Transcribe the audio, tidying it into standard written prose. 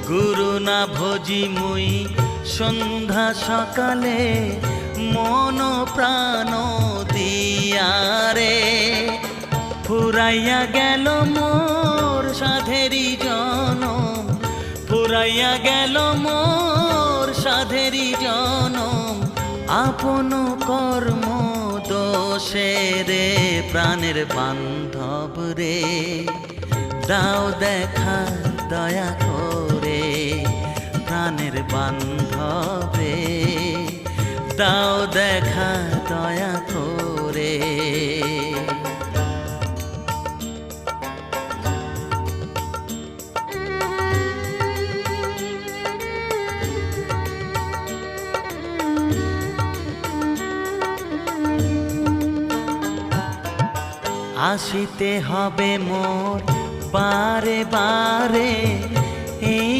গুরু না ভজি মুই সন্ধ্যা সকালে মন প্রাণ দিয়ারে ফুরাইয়া গেল মোর সাধেরি জনম ফুরাইয়া গেল মোর সাধেরি জনম আপন কর্ম দোষে রে প্রাণের বান্ধব রে দাও দেখা দয়া করে প্রাণের বান্ধব রে দাও দেখা দয়া করে আসিতে হবে মোর বারে বারে এই